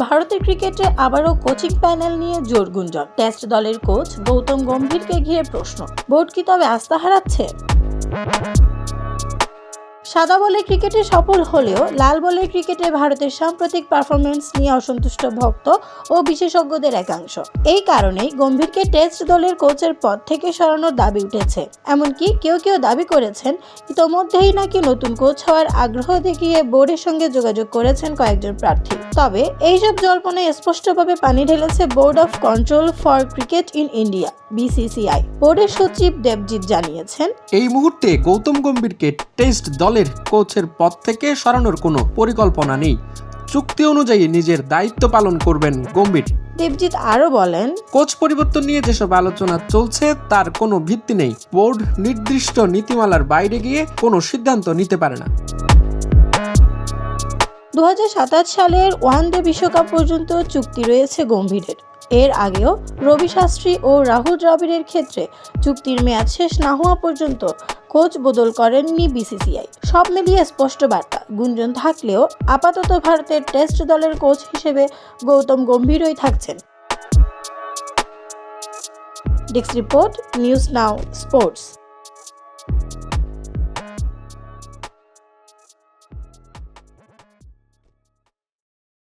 ভারতের ক্রিকেটে আবারও কোচিং প্যানেল নিয়ে জোর গুঞ্জন। টেস্ট দলের কোচ গৌতম গম্ভীরকে ঘিরে প্রশ্ন, বোর্ড কি তবে আস্থা হারাচ্ছে? সাদা বলের ক্রিকেটে সফল হলেও লাল বলের ক্রিকেটে ভারতের সাম্প্রতিক পারফরমেন্স নিয়ে অসন্তুষ্ট ভক্ত ও বিশেষজ্ঞদের একাংশ। এই কারণেই গম্ভীরকে টেস্ট দলের কোচের পদ থেকে সরানোর দাবি উঠেছে। এমনকি কেউ কেউ দাবি করেছেন ইতোমধ্যেই নাকি নতুন কোচ হওয়ার আগ্রহ দেখিয়ে বোর্ডের সঙ্গে যোগাযোগ করেছেন কয়েকজন প্রার্থী। তবে এইসব জল্পনায় স্পষ্টভাবে পানি ঢেলেছে board of control for cricket in India (BCCI). বোর্ডের সচিব দেবজিৎ জানিয়েছেন, এই মুহূর্তে গৌতম গম্ভীরকে টেস্ট দলের কোচের পদ থেকে সরানোর কোনো পরিকল্পনা নেই। চুক্তি অনুযায়ী নিজের দায়িত্ব পালন করবেন গম্ভীর। দেবজিৎ আরও বলেন, কোচ পরিবর্তন নিয়ে যেসব আলোচনা চলছে তার কোনো ভিত্তি নেই। বোর্ড নির্দিষ্ট নীতিমালার বাইরে গিয়ে কোনো সিদ্ধান্ত নিতে পারে না। 2027 সালের ওয়ানডে বিশ্বকাপ পর্যন্ত চুক্তি রয়েছে গম্ভীরের। এর আগেও রবি শাস্ত্রী ও রাহুল দ্রাবিড়ের ক্ষেত্রে চুক্তির মেয়াদ শেষ না হওয়া পর্যন্ত কোচ বদল করেননি BCCI। সব মিলিয়ে স্পষ্ট বার্তা, গুঞ্জন থাকলেও আপাতত ভারতের টেস্ট দলের কোচ হিসেবে গৌতম গম্ভীরই থাকছেন। Desk report, news now sports.